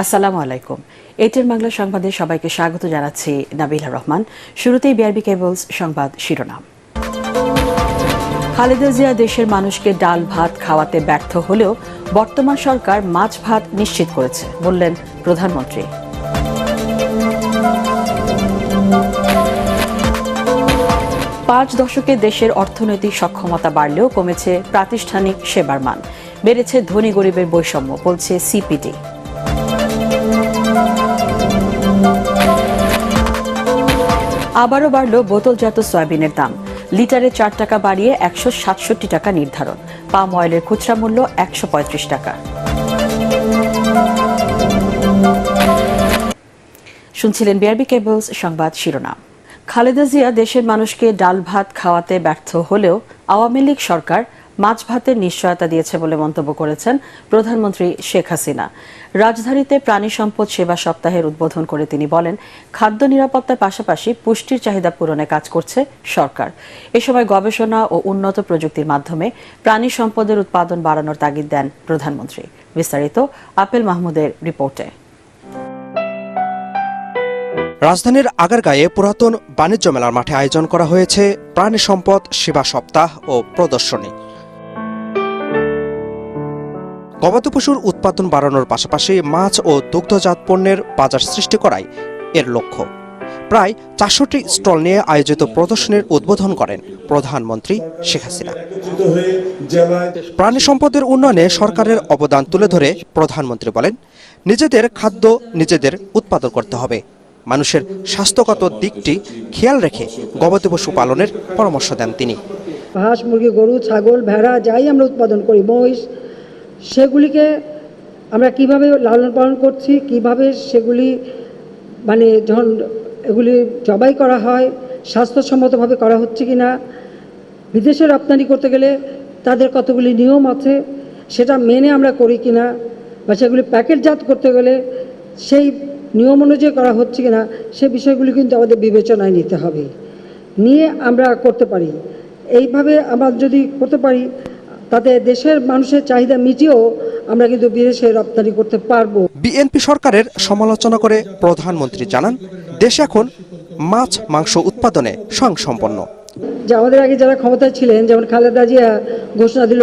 আসসালামু আলাইকুম। এটিএন বাংলা সংবাদে সবাইকে স্বাগত জানাচ্ছি নাবিলা রহমান। শুরুতেই বিআরবি কেবলস সংবাদ শিরোনাম। খালেদা জিয়া দেশের মানুষকে ডাল ভাত খাওয়াতে ব্যর্থ হলেও বর্তমান সরকার মাছ ভাত নিশ্চিত করেছে বললেন প্রধানমন্ত্রী। পাঁচ দশকে দেশের অর্থনৈতিক সক্ষমতা বাড়লেও কমেছে প্রাতিষ্ঠানিক সেবার মান, বেড়েছে ধনী গরিবের বৈষম্য বলছে সিপিডি। আবারও বাড়ল বোতলজাত সয়াবিনের দাম, লিটারে 4 টাকা বাড়িয়ে 167 টাকা নির্ধারণ। পাম অয়েলের খুচরা মূল্য 135 টাকা। শুনছিলেন বিআরবি কেবলস সংবাদ শিরোনাম। খালেদা জিয়া দেশের মানুষকে ডাল ভাত খাওয়াতে ব্যর্থ হলেও আওয়ামী লীগ সরকার মাছ ভাতের নিশ্চয়তা দিয়েছে বলে মন্তব্য করেছেন প্রধানমন্ত্রী শেখ হাসিনা। রাজধানীতে প্রাণী সম্পদ সেবা সপ্তাহের উদ্বোধন করে তিনি বলেন, খাদ্য নিরাপত্তার পাশাপাশি পুষ্টির চাহিদা পূরণে কাজ করছে সরকার। এ সময় গবেষণা ও উন্নত প্রযুক্তির মাধ্যমে প্রাণী সম্পদের উৎপাদন বাড়ানোর তাগিদ দেন প্রধানমন্ত্রী। বিস্তারিত আপেল মাহমুদের রিপোর্টে। রাজধানীর আগারগাঁয়ে পুরাতন বাণিজ্য মেলার মাঠে আয়োজন করা হয়েছে প্রাণী সম্পদ সেবা সপ্তাহ ও প্রদর্শনী। গবাদি পশুর উৎপাদন বাড়ানোর পাশাপাশি মাছ ও দুগ্ধজাত পণ্যের বাজার সৃষ্টি করাই এর লক্ষ্য। প্রায় 400টি স্টল নিয়ে আয়োজিত প্রদর্শনীর উদ্বোধন করেন প্রধানমন্ত্রী শেখ হাসিনা। প্রাণী সম্পদের উন্নয়নে সরকারের অবদান তুলে ধরে প্রধানমন্ত্রী বলেন, নিজেদের খাদ্য নিজেদের উৎপাদন করতে হবে। মানুষের স্বাস্থ্যগত দিকটি খেয়াল রেখে গবাদি পশু পালনের পরামর্শ দেন তিনি। হাঁস, মুরগি, গরু, ছাগল, ভেড়া যাই আমরা উৎপাদন করি, মহিষ, সেগুলিকে আমরা কিভাবে লালন পালন করছি, কিভাবে সেগুলি যখন এগুলি জবাই করা হয় স্বাস্থ্যসম্মতভাবে করা হচ্ছে কিনা, বিদেশে রপ্তানি করতে গেলে তাদের কতগুলি নিয়ম আছে সেটা মেনে আমরা করি কিনা, বা সেগুলি প্যাকেটজাত করতে গেলে সেই নিয়ম অনুযায়ী করা হচ্ছে কিনা, সে বিষয়গুলি কিন্তু আমাদের বিবেচনায় নিতে হবে, নিয়ে আমরা করতে পারি। এইভাবে আমরা যদি করতে পারি তাতে দেশের মানুষের চাহিদা মিটিয়েও আমরা কিন্তু বিদেশে রপ্তানি করতে পারবো। বিএনপি সরকারের সমালোচনা করে প্রধানমন্ত্রী জানান, দেশ এখন মাছ মাংস উৎপাদনে স্বয়ংসম্পন্ন। যে আমাদের আগে যারা ক্ষমতায় ছিলেন, যেমন খালেদা জিয়া ঘোষণা দিল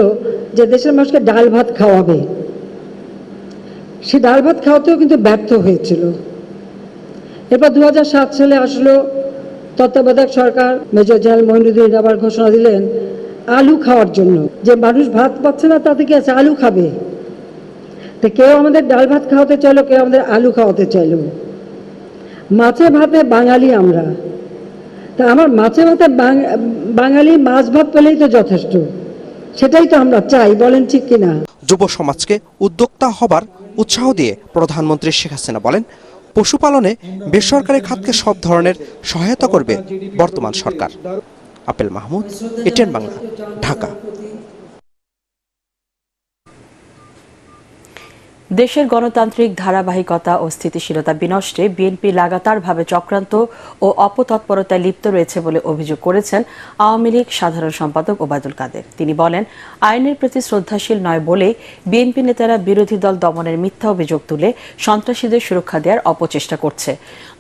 যে দেশের মানুষকে ডাল ভাত খাওয়াবে, সে ডাল ভাত খাওয়াতেও কিন্তু ব্যর্থ হয়েছিল। এরপর 2007 সালে আসলো তত্ত্বাবধায়ক সরকার, মেজর জেনারেল মঈনুদ্দিন আবার ঘোষণা দিলেন আলু খাওয়ার জন্য, যে মানুষ ভাত পাচ্ছে না তাতে কি আছে, আলু খাবে। তো কেউ আমাদের ডাল ভাত খাওয়াতে চাইলো, কেউ আমাদের আলু খাওয়াতে চাইলো। মাছে ভাতে বাঙালি আমরা, তা আমার মাছে ভাতে বাঙালি, মাছ ভাত পেলেই তো যথেষ্ট, সেটাই তো আমরা চাই, বলেন ঠিক কিনা। যুব সমাজকে উদ্যোক্তা হবার উৎসাহ দিয়ে প্রধানমন্ত্রী শেখ হাসিনা বলেন, পশুপালনে বেসরকারি খাতকে সব ধরনের সহায়তা করবে বর্তমান সরকার। আপেল মাহমুদ, এটিএন বাংলা, ঢাকা। দেশের গণতান্ত্রিক ধারাবাহিকতা ও স্থিতিশীলতা বিনষ্টে বিএনপি লাগাতারভাবে চক্রান্ত ও অপতৎপরতায় লিপ্ত রয়েছে বলে অভিযোগ করেছেন আওয়ামী লীগ সাধারণ সম্পাদক ওবায়দুল কাদের। তিনি বলেন, আইনের প্রতি শ্রদ্ধাশীল নয় বলেই বিএনপি নেতারা বিরোধী দল দমনের মিথ্যা অভিযোগ তুলে সন্ত্রাসীদের সুরক্ষা দেওয়ার অপচেষ্টা করছে।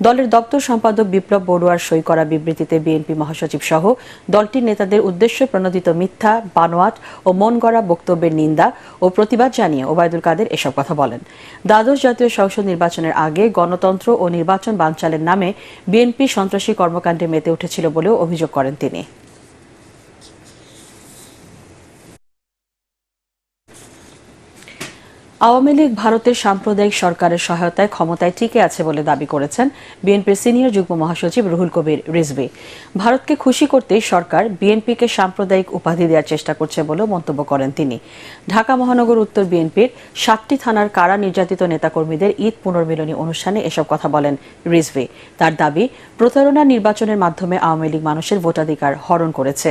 দলের দপ্তর সম্পাদক বিপ্লব বড়ুয়ার সই করা বিবৃতিতে বিএনপি মহাসচিব সহ দলটির নেতাদের উদ্দেশ্যে প্রণোদিত মিথ্যা, বানোয়াট ও মন গড়া বক্তব্যের নিন্দা ও প্রতিবাদ জানিয়ে ওবায়দুল কাদের এসব কথা বলেন। দ্বাদশ জাতীয় সংসদ নির্বাচনের আগে গণতন্ত্র ও নির্বাচন বানচালের নামে বিএনপি সন্ত্রাসী কর্মকাণ্ডে মেতে উঠেছিল বলেও অভিযোগ করেন তিনি। আওয়ামী লীগ ভারতের সাম্প্রদায়িক সরকারের সহায়তায় ক্ষমতায় টিকে আছে বলে দাবি করেছেন বিএনপির সিনিয়র যুগ্ম মহাসচিব রুহুল কবির রিজভী। ভারতকে খুশি করতেই সরকার বিএনপিকে সাম্প্রদায়িক উপাধি দেওয়ার চেষ্টা করছে বলেও মন্তব্য করেন তিনি। ঢাকা মহানগর উত্তর বিএনপির 7টি থানার কারা নির্যাতিত নেতাকর্মীদের ঈদ পুনর্মিলনী অনুষ্ঠানে এসব কথা বলেন রিজভী। তার দাবি, প্রতারণা নির্বাচনের মাধ্যমে আওয়ামী লীগ মানুষের ভোটাধিকার হরণ করেছে।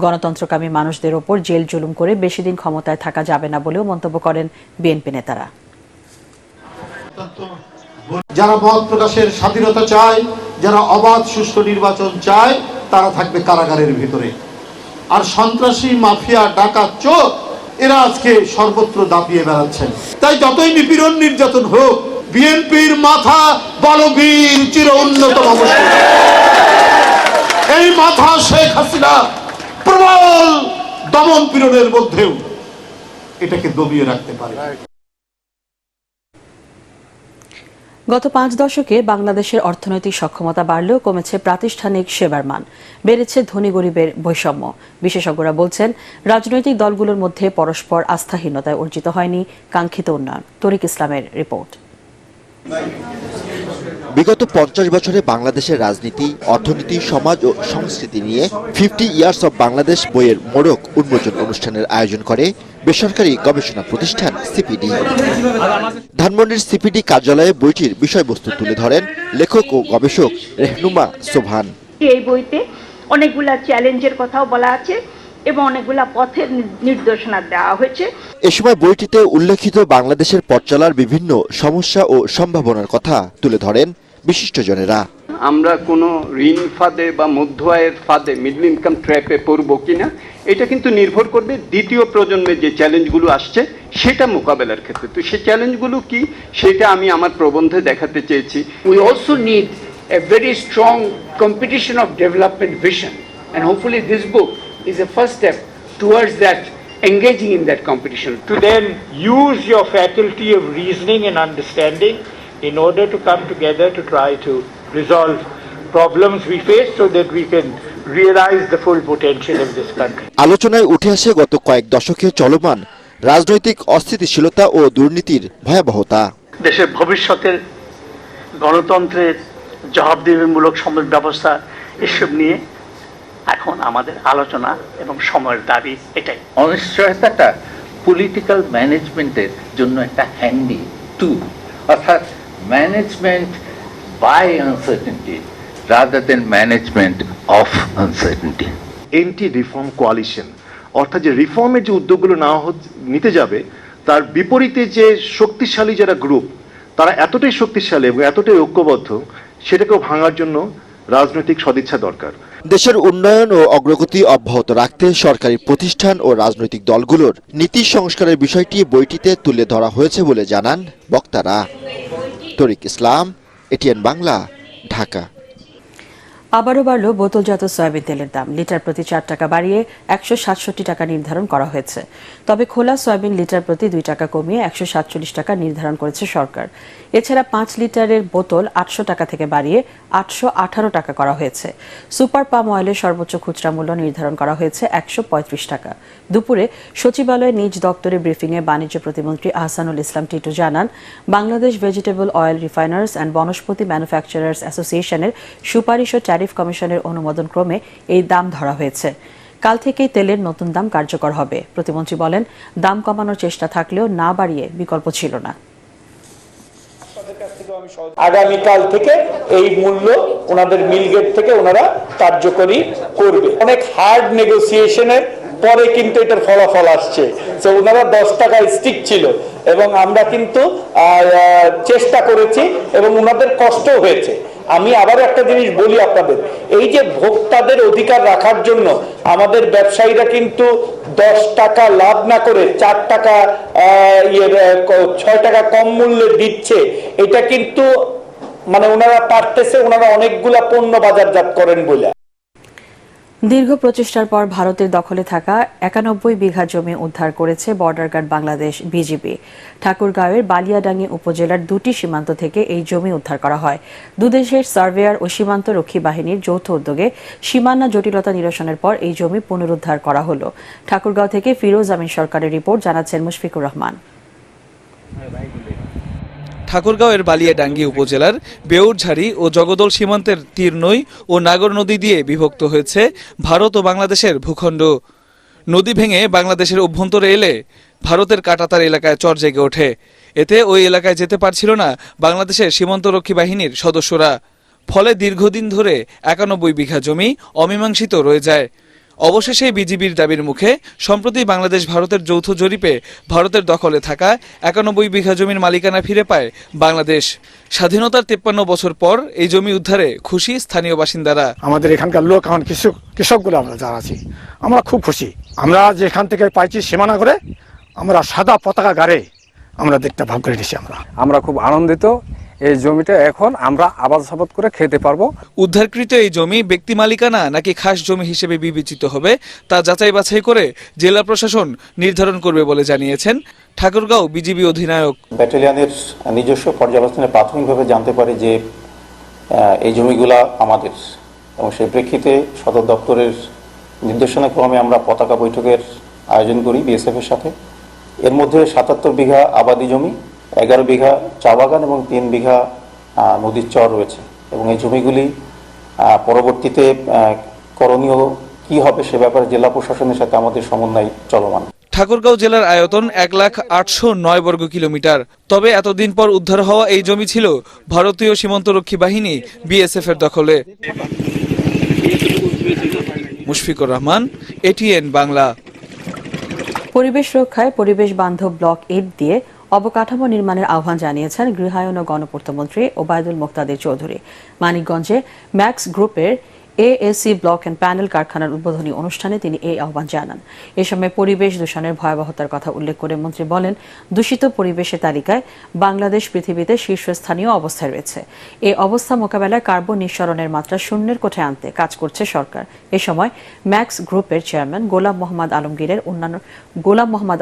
গণতন্ত্রকামী মানুষদের ওপর জেল জুলুম করে বেশি দিন ক্ষমতায় থাকা যাবে না বলেও মন্তব্য করেন বিএনপি নেতারা। যারা মত প্রকাশের স্বাধীনতা চায়, যারা অবাধ সুষ্ঠু নির্বাচন চায়, তারা থাকবে কারাগারের ভিতরে। আর সন্ত্রাসী, মাফিয়া, ডাকাত, চোর এরা আজকে সর্বত্র দাপিয়ে বেড়াচ্ছেন। তাই যতই নিপীড়ন নির্যাতন হোক, বিএনপির মাথা বলবীর চির উন্নতম মুশফিক। এই মাথা শেখ হাসিনা প্রবল দমন পীড়নের মধ্যেও এটাকে দমিয়ে রাখতে পারে। গত 5 দশকে বাংলাদেশের অর্থনৈতিক সক্ষমতা বাড়লেও কমেছে প্রাতিষ্ঠানিক সেবার মান, বেড়েছে ধনী গরিবের বৈষম্য। বিশেষজ্ঞরা বলছেন, রাজনৈতিক দলগুলোর মধ্যে পরস্পর আস্থাহীনতায় অর্জিত হয়নি কাঙ্ক্ষিত উন্নয়ন। তরিক ইসলামের রিপোর্ট। বিগত 50 বছরে বাংলাদেশের রাজনীতি, অর্থনীতি, সমাজ ও সংস্কৃতি নিয়ে 50 ইয়ার্স অব বাংলাদেশ বইয়ের মোড়ক উন্মোচন অনুষ্ঠানের আয়োজন করে বেসরকারি গবেষণা প্রতিষ্ঠান সিপিডি। ধানমন্ডির সিপিডি কার্যালয়ে বইটির বিষয়বস্তু তুলে ধরেন লেখক ও গবেষক রেহনুমা সোবহান। এই বইতে অনেকগুলা চ্যালেঞ্জের কথাও বলা আছে এবং অনেকগুলা পথের নির্দেশনা দেওয়া হয়েছে। এ সময় বইটিতে উল্লেখিত বাংলাদেশের পথ চলার বিভিন্ন সমস্যা ও সম্ভাবনার কথা তুলে ধরেন বিশিষ্টজনেরা। আমরা কোনো ঋণ ফাঁদে বা মধ্য আয়ের ফাঁদে, মিডল ইনকাম ট্র্যাপে পড়বো কিনা, এটা কিন্তু নির্ভর করবে দ্বিতীয় প্রজন্মের যে চ্যালেঞ্জগুলো আসছে সেটা মোকাবেলার ক্ষেত্রে। তো সেই চ্যালেঞ্জগুলো কি, সেটা আমি আমার প্রবন্ধে দেখাতে চেয়েছি। We also need a very strong competition of development vision, and hopefully this book is a first step towards that, engaging in that competition. To then use your faculty of reasoning and understanding in order to come together to try to resolve problems we face so that we can realize the full potential of this country. আলোচনায় উঠে আসে গত কয়েক দশকে চলমান রাজনৈতিক অস্থিতিশীলতা ও দুর্নীতির ভয়াবহতা। দেশের ভবিষ্যতের গণতন্ত্রের জবাবদিহিমূলক সমাজ ব্যবস্থা এসব নিয়ে এখন আমাদের আলোচনা এবং সময়ের দাবি এটাই। অনিশ্চয়তাটা পলিটিক্যাল ম্যানেজমেন্টের জন্য একটা হ্যান্ডি টুল, অর্থাৎ management by uncertainty rather than management of uncertainty. Anti reform coalition, অর্থাৎ যে রিফর্মের যে উদ্যোগগুলো নিতে যাবে তার বিপরীতে যে শক্তিশালী যারা গ্রুপ, তারা এতটাই শক্তিশালী এবং এতটাই ঐক্যবদ্ধ, সেটাকেও ভাঙার জন্য রাজনৈতিক সদিচ্ছা দরকার। দেশের উন্নয়ন ও অগ্রগতি অব্যাহত রাখতে সরকারি প্রতিষ্ঠান ও রাজনৈতিক দলগুলোর নীতি সংস্কারের বিষয়টি বইটিতে তুলে ধরা হয়েছে বলে জানান বক্তারা। তরিক ইসলাম, এটিএন বাংলা, ঢাকা। আবারও বাড়ল বোতলজাত সয়াবিন তেলের দাম। লিটার প্রতি 4 টাকা বাড়িয়ে 167 টাকা নির্ধারণ করা হয়েছে। তবে খোলা সয়াবিন লিটার প্রতি 2 টাকা কমিয়ে 147 টাকা নির্ধারণ করেছে সরকার। এছাড়া 5 লিটারের বোতল 800 টাকা থেকে বাড়িয়ে 818 টাকা করা হয়েছে। সুপার পাম অয়েলের সর্বোচ্চ খুচরা মূল্য নির্ধারণ করা হয়েছে 135 টাকা। দুপুরে সচিবালয়ে নিজ দপ্তরে ব্রিফিংয়ে বাণিজ্য প্রতিমন্ত্রী আহসানুল ইসলাম টিটু জানান, Bangladesh vegetable oil refiners and Vanaspati manufacturers অ্যাসোসিয়েশনের সুপারিশ ও ট্যারিফ কমিশনের অনুমোদন ক্রমে এই দাম ধরা হয়েছে। কাল থেকেই তেলের নতুন দাম কার্যকর হবে। প্রতিমন্ত্রী বলেন, দাম কমানোর চেষ্টা থাকলেও না বাড়িয়ে বিকল্প ছিল না। আগামীকাল থেকে এই মূল্য ওনাদের মিলগেট থেকে ওনারা কার্যকরী করবে। অনেক হার্ড নেগোসিয়েশনের পরে কিন্তু এটার ফলাফল আসছে। তো ওনারা 10 টাকায় স্টিক ছিল এবং আমরা কিন্তু চেষ্টা করেছি এবং ওনাদের কষ্ট হয়েছে। আমি আবার একটা জিনিস বলি আপনাদের, এই যে ভোক্তাদের অধিকার রাখার জন্য আমাদের ব্যবসায়ীরা কিন্তু 10 টাকা লাভ না করে 4 টাকা 6 টাকা কম মূল্যে দিচ্ছে। এটা কিন্তু মানে ওনারা পারতেছে, ওনারা অনেকগুলা পণ্য বাজারজাত করেন বলে। দীর্ঘ প্রচেষ্টার পর ভারতের দখলে থাকা 91 বিঘা জমি উদ্ধার করেছে বর্ডার গার্ড বাংলাদেশ বিজিবি। ঠাকুরগাঁওয়ের বালিয়াডাঙ্গি উপজেলার 2টি সীমান্ত থেকে এই জমি উদ্ধার করা হয়। দুদেশের সার্ভেয়ার ও সীমান্ত রক্ষী বাহিনীর যৌথ উদ্যোগে সীমানা জটিলতা নিরসনের পর এই জমি পুনরুদ্ধার করা হলো। ঠাকুরগাঁও থেকে ফিরোজ আমিন সরকারের রিপোর্ট, জানাচ্ছেন মুশফিকুর রহমান। ঠাকুরগাঁওয়ের বালিয়াডাঙ্গি উপজেলার বেউরঝাড়ি ও জগদল সীমান্তের তীরনই ও নাগর নদী দিয়ে বিভক্ত হয়েছে ভারত ও বাংলাদেশের ভূখণ্ড। নদী ভেঙে বাংলাদেশের অভ্যন্তরে এলে ভারতের কাঁটাতার এলাকায় চর জেগে ওঠে। এতে ওই এলাকায় যেতে পারছিল না বাংলাদেশের সীমান্তরক্ষী বাহিনীর সদস্যরা। ফলে দীর্ঘদিন ধরে 91 বিঘা জমি অমীমাংসিত রয়ে যায়। অবশেষে বিজিবির দাবির মুখে সম্প্রতি বাংলাদেশ ভারতের যৌথ জরিপে ভারতের দখলে থাকা 91 বিঘা জমির মালিকানা ফিরে পায় বাংলাদেশ। স্বাধীনতার 53 বছর পর এই জমি উদ্ধারে খুশি স্থানীয় বাসিন্দারা। আমাদের এখানকার লোক, এখন কৃষকগুলো আমরা যারা আছি, আমরা খুব খুশি। আমরা যেখান থেকে পাইছি সীমানা করে আমরা সাদা পতাকা গাড়ে আমরা দেখতে ভাগ করে নিছি। আমরা খুব আনন্দিত। এই জমিটা এখন আমরা আবাদ করে খেতে পারবো। উদ্ধারকৃত এই জমি ব্যক্তি মালিকানা নাকি খাস জমি হিসেবে বিবেচিত হবে তা যাচাই বাছাই করে জেলা প্রশাসন নির্ধারণ করবে বলে জানিয়েছেন ঠাকুরগাঁও বিজিবি অধিনায়ক। ব্যাটালিয়নের নিজস্ব পর্যালোচনায় প্রাথমিকভাবে জানতে পারে যে এই জমিগুলা আমাদের, এবং সেই প্রেক্ষিতে সদর দপ্তরের নির্দেশনাক্রমে আমরা পতাকা বৈঠকের আয়োজন করি বিএসএফ এর সাথে। এর মধ্যে ৭৭ বিঘা আবাদি জমি, 11 বিঘা চা বাগান এবং 3 বিঘা নদীর চর রয়েছে, এবং এই জমিগুলি পরবর্তীতে করণীয় কি হবে সে ব্যাপারে জেলা প্রশাসনের সাথে আমাদের সমন্বয় চলমান। ঠাকুরগাঁও জেলার আয়তন ১,৮০৯ বর্গ কিলোমিটার। তবে এতদিন পর উদ্ধার হওয়া এই জমি ছিল ভারতীয় সীমান্তরক্ষী বাহিনী বিএসএফ এর দখলে। মুশফিকুর রহমান, এটিএন বাংলা। পরিবেশ রক্ষায় পরিবেশ বান্ধব ব্লক 8 দিয়ে অবকাঠামো নির্মাণের আহ্বান জানিয়েছেন গৃহায়ন ও গণপূর্তমন্ত্রী ওবায়দুল মোক্তাদির চৌধুরী। মানিকগঞ্জে ম্যাক্স গ্রুপের এএসি ব্লক অ্যান্ড প্যানেল কারখানার উদ্বোধনী অনুষ্ঠানে তিনি এই আহ্বান জানান। এ সময় পরিবেশ দূষণের ভয়াবহতার কথা উল্লেখ করে মন্ত্রী বলেন, দূষিত পরিবেশের তালিকায় বাংলাদেশ পৃথিবীতে শীর্ষস্থানীয় অবস্থায় রয়েছে। এই অবস্থা মোকাবেলায় কার্বন নিঃসরণের মাত্রা শূন্যের কোঠায় আনতে কাজ করছে সরকার। এ সময় ম্যাক্স গ্রুপের চেয়ারম্যান গোলাম মোহাম্মদ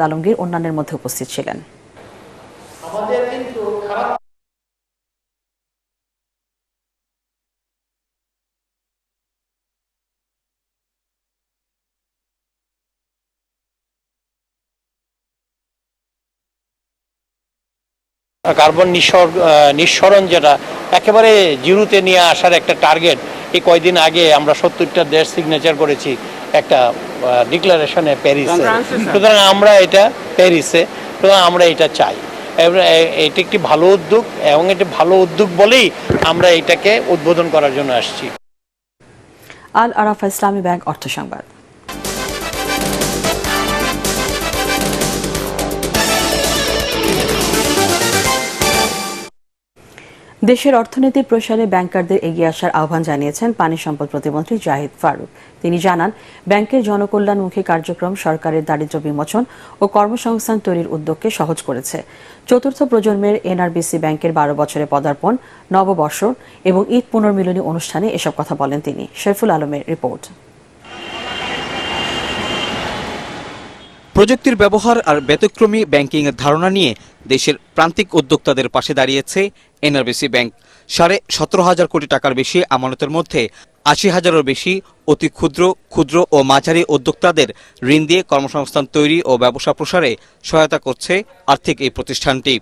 আলমগীর অন্যান্যের মধ্যে উপস্থিত ছিলেন। কার্বন নিঃসরণ যেটা একেবারে জিরোতে নিয়ে আসার একটা টার্গেট, এই কয়দিন আগে আমরা 70টা দেশ সিগনেচার করেছি একটা ডিক্লারেশনে প্যারিসে। সুতরাং আমরা এটা প্যারিসে, সুতরাং আমরা এটা চাই। এটা একটি ভালো উদ্যোগ, এবং এটা ভালো উদ্যোগ বলেই আমরা এটাকে উদ্বোধন করার জন্য আসছি। আল আরাফা ইসলামী ব্যাংক অর্থ সংবাদ। দেশের অর্থনীতি প্রসারে ব্যাংকারদের এগিয়ে আসার আহ্বান জানিয়েছেন পানি সম্পদ প্রতিমন্ত্রী জাহিদ ফারুক। তিনি জানান, ব্যাংকের জনকল্যাণমুখী কার্যক্রম সরকারের দারিদ্র্য বিমোচন ও কর্মসংস্থান তৈরির উদ্যোগকে সহজ করেছে। চতুর্থ প্রজন্মের এনআরবিসি ব্যাংকের 12 বছরে পদার্পণ, নববর্ষ এবং ঈদ পুনর্মিলনী অনুষ্ঠানে এসব কথা বলেন তিনি। শরীফুল আলমের রিপোর্ট। প্রযুক্তির ব্যবহার আর ব্যতিক্রমী ব্যাংকিংয়ের ধারণা নিয়ে দেশের প্রান্তিক উদ্যোক্তাদের পাশে দাঁড়িয়েছে এনআরবিসি ব্যাংক। 17,500 কোটি টাকার বেশি আমানতের মধ্যে 80,000-এরও বেশি অতি ক্ষুদ্র ও মাঝারি উদ্যোক্তাদের ঋণ দিয়ে কর্মসংস্থান তৈরি ও ব্যবসা প্রসারে সহায়তা করছে আর্থিক এই প্রতিষ্ঠানটি।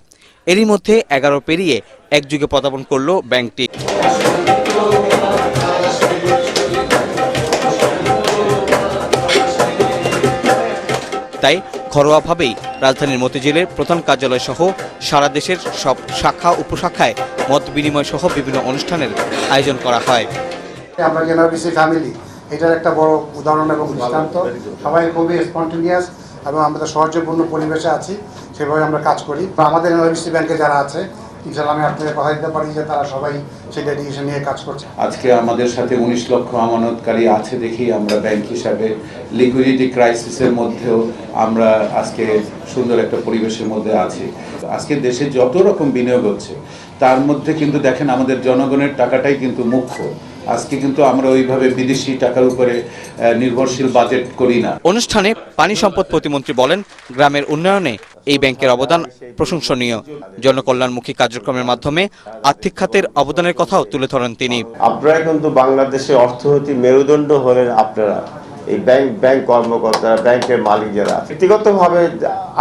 এরই মধ্যে 11 পেরিয়ে এক যুগে পদার্পণ করল ব্যাংকটি। তাই ঘরোয়াভাবেই রাজধানীর মতিঝিলের প্রধান কার্যালয় সহ সারা দেশের সব শাখা উপশাখায় মত বিনিময় সহ বিভিন্ন অনুষ্ঠানের আয়োজন করা হয়। আমরা এনআরবিসি ফ্যামিলি এটার একটা বড় উদাহরণ এবং দৃষ্টান্ত। সবাই খুবই স্পন্টেনিয়াস এবং আমরা সৌহার্দ্যপূর্ণ পরিবেশে আছি, সেভাবে আমরা কাজ করি। আমাদের এনআরবিসি ব্যাংকে যারা আছে, ইনশাআল্লাহ আমি আপনাদের কথা দিতে পারি যে তারা সবাই সেই ডেডিকেশন নিয়ে কাজ করছে। আজকে আমাদের সাথে 19 লক্ষ আমানতকারী আছে দেখেই আমরা ব্যাংক হিসাবে লিকুইডিটি ক্রাইসিসের মধ্যেও আমরা আজকে সুন্দর একটা পরিবেশের মধ্যে আছি। আজকে দেশে যত রকম বিনিয়োগ হচ্ছে তার মধ্যে কিন্তু দেখেন আমাদের জনগণের টাকাটাই কিন্তু মুখ্য। আজকে কিন্তু আমরা ওইভাবে বিদেশি টাকার উপরে নির্ভরশীল বাজেট করি না। অনুষ্ঠানে পানি সম্পদ প্রতিমন্ত্রী বলেন, গ্রামের উন্নয়নে এই ব্যাংকের অবদান প্রশংসনীয়। জনকল্যাণমুখী কার্যক্রমের মাধ্যমে আর্থিক খাতের অবদানের কথাও তুলে ধরেন তিনি। আপনারা কিন্তু বাংলাদেশে অর্থনৈতিক মেরুদণ্ড হলেন আপনারা, এই ব্যাংক কর্মকর্তারা, ব্যাংকের মালিক যারা। ব্যক্তিগতভাবে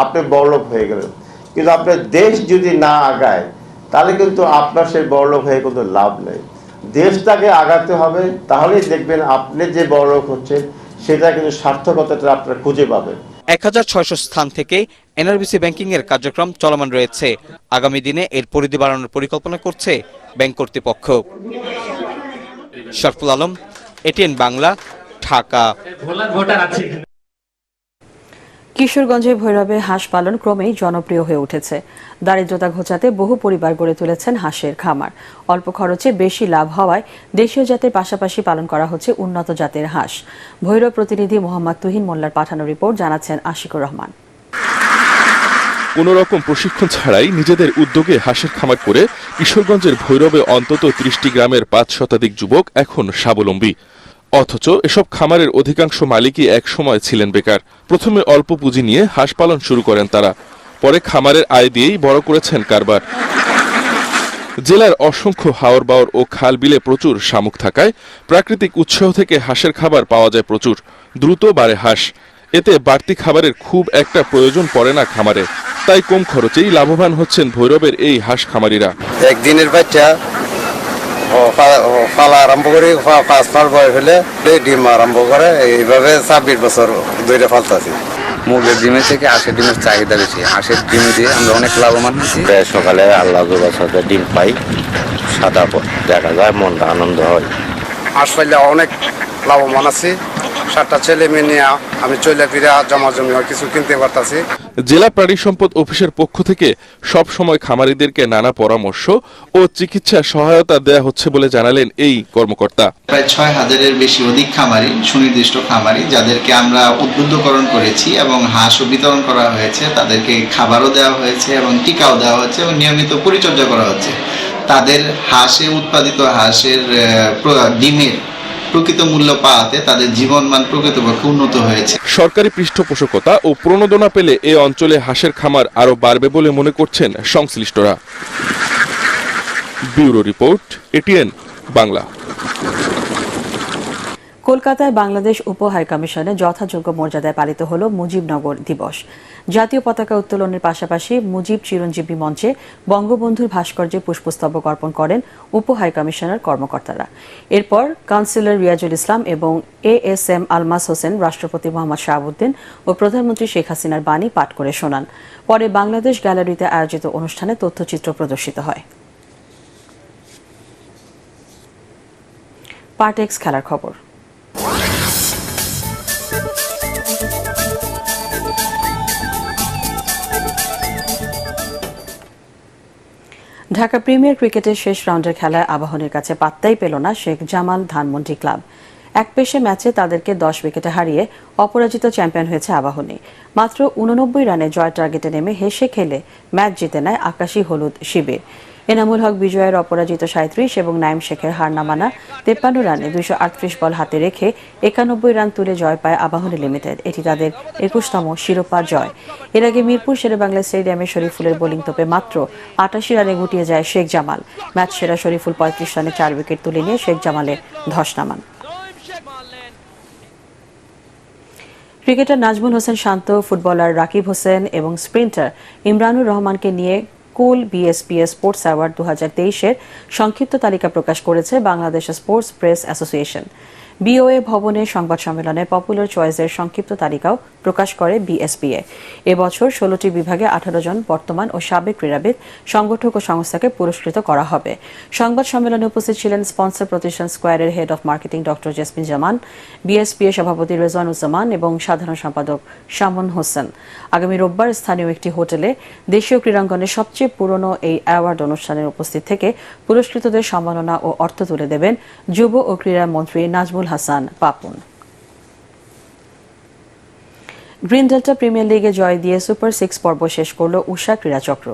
আপনি বড়লোক হয়ে গেলেন, কিন্তু আপনার দেশ যদি না আগায় তাহলে কিন্তু আপনার সেই বড়লোক হয়ে কিন্তু লাভ নেই। দেশটাকে আগাতে হবে, তাহলেই দেখবেন আপনি যে বড়লোক হচ্ছেন সেটা কিন্তু সার্থকতাটা আপনারা খুঁজে পাবেন। 1600 স্থান থেকে এনআরবিসি ব্যাংকিং এর কার্যক্রম চলমান রয়েছে। আগামী দিনে এর পরিধি বাড়ানোর পরিকল্পনা করছে ব্যাংক কর্তৃপক্ষ। শরফুল আলম, এটিএন বাংলা, ঢাকা। কিশোরগঞ্জে ভৈরবে হাঁস পালন ক্রমেই জনপ্রিয় হয়ে উঠেছে। দারিদ্রতা ঘোচাতে বহু পরিবার গড়ে তুলেছেন হাঁসের খামার। অল্প খরচে বেশি লাভ হওয়ায় দেশীয় জাতের পাশাপাশি পালন করা হচ্ছে উন্নত জাতের হাঁস। ভৈরব প্রতিনিধি মোহাম্মদ তুহিন মোল্লার পাঠানো রিপোর্ট জানাচ্ছেন আশিকুর রহমান। কোনো রকম প্রশিক্ষণ ছাড়াই নিজেদের উদ্যোগে হাঁসের খামার করে কিশোরগঞ্জের ভৈরবে অন্তত ৩০টি গ্রামের ৫ শতাধিক যুবক এখন স্বাবলম্বী। অথচ এসব খামারের অধিকাংশ মালিকই এক সময় ছিলেন বেকার। প্রথমে অল্প পুঁজি নিয়ে হাঁস পালন শুরু করেন তারা, পরে খামারের আয় দিয়েই বড় করেছেন কারবার। জেলার অসংখ্য হাওর বাওর ও খাল বিলে প্রচুর শামুক থাকায় প্রাকৃতিক উৎস থেকে হাঁসের খাবার পাওয়া যায় প্রচুর, দ্রুত বাড়ে হাঁস। এতে বাড়তি খাবারের খুব একটা প্রয়োজন পড়ে না খামারে, তাই কম খরচেই লাভবান হচ্ছেন ভৈরবের এই হাঁস খামারিরা। একদিনের বাচ্চা পালা আরম্ভ করে 5 মাস বয়স হলে ডিম আরম্ভ করে, এইভাবে 26 বছর ধরে পালতাছি। মুরগির ডিমের থেকে হাঁসের ডিমের চাহিদা বেশি, হাঁসের ডিম দিয়ে আমরা অনেক লাভবান হচ্ছি। সকালে আল্লাহ সাথে ডিম পাই, সাদা দেখা যায়, মনটা আনন্দ হয়। হাঁস পাইলে অনেক লাভবান আছি। 7টা ছেলে মেয়ে নিয়ে আমি চলে ফিরে জমা জমি কিছু কিনতে পারতাছি। জেলা প্রাণী সম্পদ অফিসের পক্ষ থেকে সব সময় খামারিদেরকে নানা পরামর্শ ও চিকিৎসা সহায়তা দেয়া হচ্ছে বলে জানালেন এই কর্মকর্তা। প্রায় 6000-এর বেশি অধিক খামারি, সুনির্দিষ্ট খামারি, যাদেরকে আমরা উদ্বুদ্ধকরণ করেছি এবং হাঁসও বিতরণ করা হয়েছে, তাদেরকে খাবারও দেওয়া হয়েছে এবং টিকাও দেওয়া হচ্ছে এবং নিয়মিত পরিচর্যা করা হচ্ছে। তাদের হাঁসে উৎপাদিত হাঁসের ডিমের প্রকৃত মূল্য পাওয়াতে তাদের জীবনমান প্রকৃতপক্ষে উন্নত হয়েছে। সরকারি পৃষ্ঠপোষকতা ও প্রণোদনা পেলে এ অঞ্চলে হাঁসের খামার আরো বাড়বে বলে মনে করছেন সংশ্লিষ্টরা। Bureau report, ATN Bangla. কলকাতায় বাংলাদেশ উপ হাইকমিশনে যথাযোগ্য মর্যাদায় পালিত হল মুজিবনগর দিবস। জাতীয় পতাকা উত্তোলনের পাশাপাশি মুজিব চিরঞ্জীবী মঞ্চে বঙ্গবন্ধুর ভাস্কর্যে পুষ্পস্তবক অর্পণ করেন উপ হাইকমিশনার কর্মকর্তারা। এরপর কাউন্সিলর রিয়াজুল ইসলাম এবং ASM আলমাস হোসেন রাষ্ট্রপতি মোহাম্মদ শাহাবুদ্দিন ও প্রধানমন্ত্রী শেখ হাসিনার বাণী পাঠ করে শোনান। পরে বাংলাদেশ গ্যালারিতে আয়োজিত অনুষ্ঠানে তথ্যচিত্র প্রদর্শিত হয়। পার্টেক্স খেলার খবর। ঢাকা প্রিমিয়ার ক্রিকেটের শেষ রাউন্ডের খেলায় আবাহনীর কাছে পাত্তাই পেল না শেখ জামাল ধানমন্ডি ক্লাব। এক পেশে ম্যাচে তাদেরকে 10 উইকেটে হারিয়ে অপরাজিত চ্যাম্পিয়ন হয়েছে আবাহনী। মাত্র 89 রানে জয় টার্গেটে নেমে হেসে খেলে ম্যাচ জিতে নেয় আকাশী হলুদ শিবির। এনামুল হক বিজয়ের অপরাজিত 37 এবং নাইম শেখের হার নামানা 53 রানে 238 বল হাতে রেখে 91 রান তুলে জয় পায় আবাহনী লিমিটেড। এটি তাদের 21তম শিরোপা জয়। এর আগে মিরপুর শেরেবাংলা স্টেডিয়ামে শরীফুলের বোলিং তোপে মাত্র 88 রানে গুটিয়ে যায় শেখ জামাল। ম্যাচ সেরা শরীফুল 35 রানে 4 উইকেট তুলে নিয়ে শেখ জামালের ধস নামান। ক্রিকেটার নাজমুল হোসেন শান্ত, ফুটবলার রাকিব হোসেন এবং স্প্রিন্টার ইমরানুর রহমানকে নিয়ে কুল BSPS স্পোর্টস অ্যাওয়ার্ড 2023-এর সংক্ষিপ্ত তালিকা প্রকাশ করেছে Bangladesh sports press association. BOA ভবনে সংবাদ সম্মেলনে পপুলার চয়েসের সংক্ষিপ্ত তালিকাও প্রকাশ করে BSPA। এবছর 16টি বিভাগে 18 জন বর্তমান ও সাবেক ক্রীড়াবিদ, সংগঠক ও সংস্থাকে পুরস্কৃত করা হবে। সংবাদ সম্মেলনে উপস্থিত ছিলেন স্পন্সর প্রতিষ্ঠান স্কয়ারের head of marketing doctor Jesmin Zaman, BSPA সভাপতি রেজওয়ানুজ্জামান এবং সাধারণ সম্পাদক শামুন হোসেন। আগামী রোববার স্থানীয় একটি হোটেলে দেশীয় ক্রীড়াঙ্গনের সবচেয়ে পুরনো এই অ্যাওয়ার্ড অনুষ্ঠানের উপস্থিত থেকে পুরস্কৃতদের সম্মাননা ও অর্থ তুলে দেবেন যুব ও ক্রীড়া মন্ত্রী Nazmul Hasan Papon. Green delta premier লিগে জয় দিয়ে সুপার 6 পর্ব শেষ করল উষা ক্রীড়াচক্র।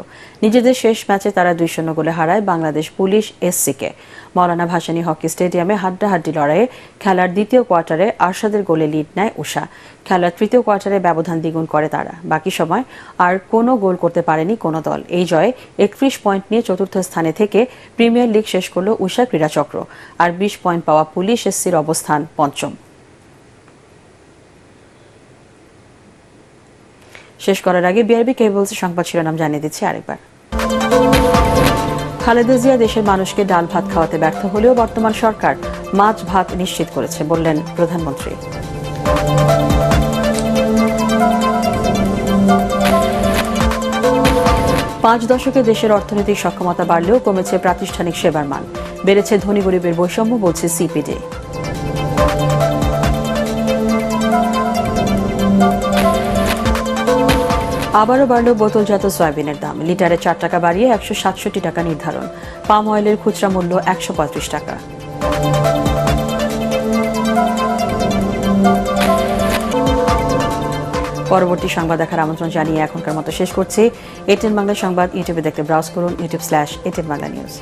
নিজেদের শেষ ম্যাচে তারা 2-0 গোলে হারায় বাংলাদেশ পুলিশ SC-কে। মৌলানা ভাসানী হকি স্টেডিয়ামে হাড্ডাহাড্ডি লড়াইয়ে খেলার দ্বিতীয় কোয়ার্টারে আরশাদের গোলে লিড নেয় উষা। খেলার তৃতীয় কোয়ার্টারে ব্যবধান দ্বিগুণ করে তারা। বাকি সময় আর কোনো গোল করতে পারেনি কোনো দল। এই জয়ে 31 পয়েন্ট নিয়ে চতুর্থ স্থানে থেকে প্রিমিয়ার লিগ শেষ করল উষা ক্রীড়াচক্র। আর 20 পয়েন্ট পাওয়া পুলিশ SC-র অবস্থান পঞ্চম। শেষ করার আগে BRB কেবলস সংবাদ শিরোনাম জানিয়ে দিচ্ছি আরেকবার। খালেদা জিয়া দেশের মানুষকে ডাল ভাত খাওয়াতে ব্যর্থ হলেও বর্তমান সরকার মাছ ভাত নিশ্চিত করেছে বললেন প্রধানমন্ত্রী। 5 দশকে দেশের অর্থনৈতিক সক্ষমতা বাড়লেও কমেছে প্রাতিষ্ঠানিক সেবার মান, বেড়েছে ধনী গরিবের বৈষম্য বলছে CPD। আবারও বাড়ল বোতলজাত সয়াবিনের দাম, লিটারে 4 টাকা বাড়িয়ে 167 টাকা নির্ধারণ। পাম অয়েলের খুচরা মূল্য 135 টাকা। পরবর্তী সংবাদ দেখার আমন্ত্রণ জানিয়ে এখনকার মতো শেষ করছি। এটিএন বাংলা সংবাদ ইউটিউবে দেখতে ব্রাউজ করুন youtube/ATN Bangla News।